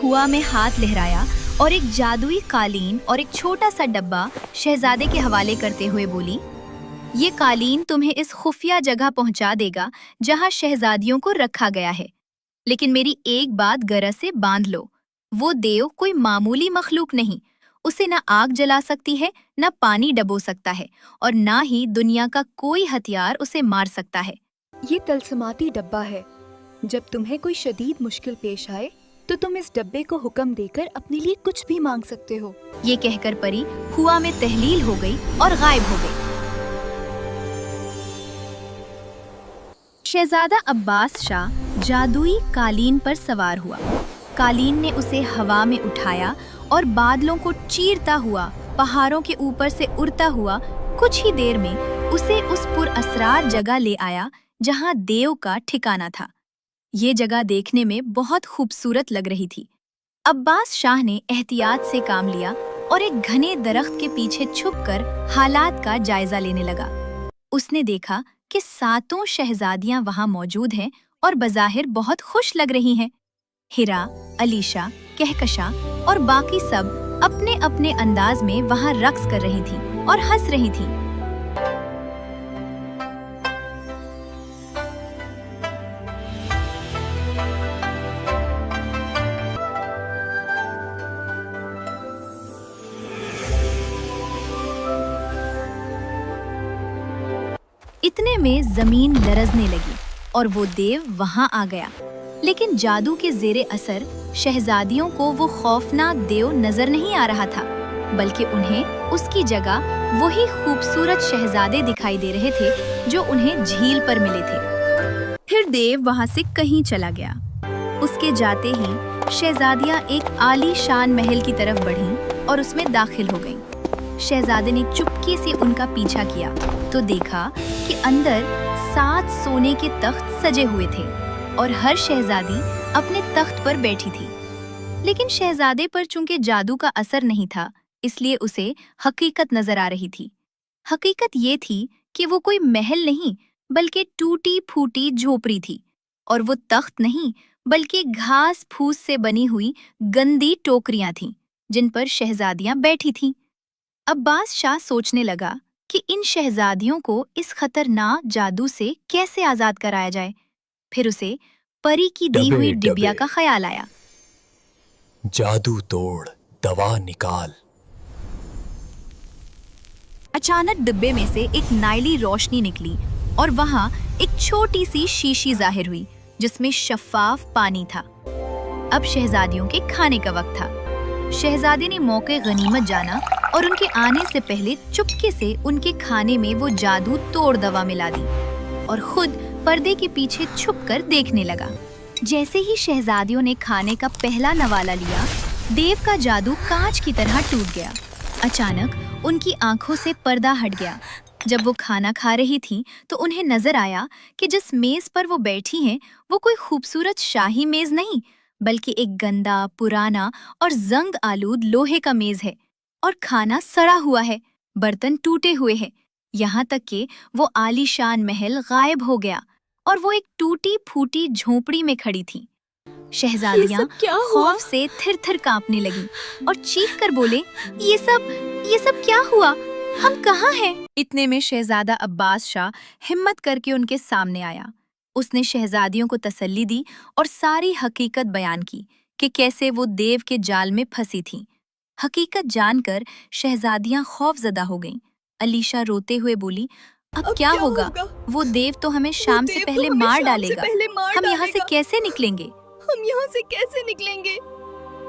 ہوا میں ہاتھ لہرایا اور ایک جادوئی قالین اور ایک چھوٹا سا ڈبہ شہزادے کے حوالے کرتے ہوئے بولی، یہ قالین تمہیں اس خفیہ جگہ پہنچا دے گا جہاں شہزادیوں کو رکھا گیا ہے، لیکن میری ایک بات غرض سے باندھ لو، وہ دیو کوئی معمولی مخلوق نہیں، اسے نہ آگ جلا سکتی ہے، نہ پانی ڈبو سکتا ہے، اور نہ ہی دنیا کا کوئی ہتھیار اسے مار سکتا ہے۔ یہ طلسماتی ڈبہ ہے، جب تمہیں کوئی شدید مشکل پیش آئے تو تم اس ڈبے کو حکم دے کر اپنے لیے کچھ بھی مانگ سکتے ہو۔ یہ کہہ کر پری ہوا میں تحلیل ہو گئی اور غائب ہو گئی۔ شہزادہ عباس شاہ جادوئی قالین پر سوار ہوا۔ قالین نے اسے ہوا میں اٹھایا اور بادلوں کو چیرتا ہوا پہاڑوں کے اوپر سے اڑتا ہوا کچھ ہی دیر میں اسے اس پر اسرار جگہ لے آیا جہاں دیو کا ٹھکانہ تھا۔ یہ جگہ دیکھنے میں بہت خوبصورت لگ رہی تھی۔ عباس شاہ نے احتیاط سے کام لیا اور ایک گھنے درخت کے پیچھے چھپ کر حالات کا جائزہ لینے لگا۔ اس نے دیکھا کہ 7 شہزادیاں وہاں موجود ہیں اور بظاہر بہت خوش لگ رہی ہیں۔ ہیرا، علیشا، کہکشاں اور باقی سب اپنے اپنے انداز میں وہاں رقص کر رہی تھیں اور ہنس رہی تھیں۔ اتنے میں زمین لرزنے لگی اور وہ دیو وہاں آ گیا، لیکن جادو کے زیر اثر شہزادیوں کو وہ خوفناک دیو نظر نہیں آ رہا تھا، بلکہ انہیں اس کی جگہ وہی خوبصورت شہزادے دکھائی دے رہے تھے جو انہیں جھیل پر ملے تھے۔ پھر دیو وہاں سے کہیں چلا گیا۔ اس کے جاتے ہی شہزادیاں ایک عالی شان محل کی طرف بڑھیں اور اس میں داخل ہو گئیں۔ شہزادے نے چپکے سے ان کا پیچھا کیا تو دیکھا کہ اندر 7 سونے کے تخت سجے ہوئے تھے اور ہر شہزادی اپنے تخت پر بیٹھی تھی، لیکن شہزادے پر چونکہ جادو کا اثر نہیں تھا، اس لیے اسے حقیقت نظر آ رہی تھی۔ حقیقت یہ تھی کہ وہ کوئی محل نہیں بلکہ ٹوٹی پھوٹی جھوپڑی تھی، اور وہ تخت نہیں بلکہ گھاس پھوس سے بنی ہوئی گندی ٹوکریاں تھیں جن پر شہزادیاں بیٹھی تھیں۔ عباس شاہ سوچنے لگا کہ ان شہزادیوں کو اس خطرناک جادو سے کیسے آزاد کرایا جائے۔ پھر اسے پری کی دی ہوئی ڈبیا کا خیال آیا۔ جادو توڑ، دوا نکال۔ اچانک ڈبے میں سے ایک نائلی روشنی نکلی اور وہاں ایک چھوٹی سی شیشی ظاہر ہوئی جس میں شفاف پانی تھا۔ اب شہزادیوں کے کھانے کا وقت تھا۔ شہزادے نے موقع غنیمت جانا اور ان کے آنے سے پہلے چپکے سے ان کے کھانے میں وہ جادو توڑ دوا ملا دی اور خود پردے کے پیچھے چھپ کر دیکھنے لگا۔ جیسے ہی شہزادیوں نے کھانے کا پہلا نوالا لیا، دیو کا جادو کانچ کی طرح ٹوٹ گیا۔ اچانک ان کی آنکھوں سے پردہ ہٹ گیا۔ جب وہ کھانا کھا رہی تھیں تو انہیں نظر آیا کہ جس میز پر وہ بیٹھی ہیں وہ کوئی خوبصورت شاہی میز نہیں بلکہ ایک گندا، پرانا اور زنگ آلود لوہے کا میز ہے، اور کھانا سڑا ہوا ہے، برتن ٹوٹے ہوئے ہیں، یہاں تک کہ وہ عالی شان محل غائب ہو گیا اور وہ ایک ٹوٹی پھوٹی جھونپڑی میں کھڑی تھیں۔ شہزادیاں خوف سے تھر تھر کانپنے لگیں اور چیخ کر بولے، یہ سب کیا ہوا؟ ہم کہاں ہیں؟ اتنے میں شہزادہ عباس شاہ ہمت کر کے ان کے سامنے آیا۔ اس نے شہزادیوں کو تسلی دی اور ساری حقیقت بیان کی کہ کیسے وہ دیو کے جال میں پھنسی تھیں۔ حقیقت جان کر شہزادیاں خوف زدہ ہو گئیں۔ علیشا روتے ہوئے بولی، اب کیا ہوگا؟ وہ دیو تو ہمیں شام سے پہلے مار ڈالے گا، ہم یہاں سے کیسے نکلیں گے؟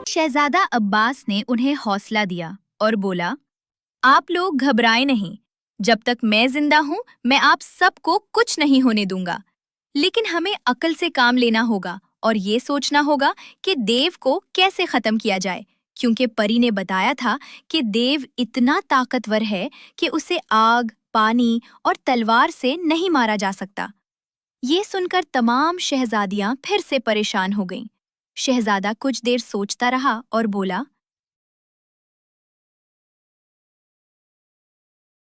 شہزادہ عباس نے انہیں حوصلہ دیا اور بولا، آپ لوگ گھبرائیں نہیں، جب تک میں زندہ ہوں میں آپ سب کو کچھ نہیں ہونے دوں گا، لیکن ہمیں عقل سے کام لینا ہوگا اور یہ سوچنا ہوگا کہ دیو کو کیسے ختم کیا جائے، کیونکہ پری نے بتایا تھا کہ دیو اتنا طاقتور ہے کہ اسے آگ، پانی اور تلوار سے نہیں مارا جا سکتا۔ یہ سن کر تمام شہزادیاں پھر سے پریشان ہو گئیں۔ شہزادہ کچھ دیر سوچتا رہا اور بولا،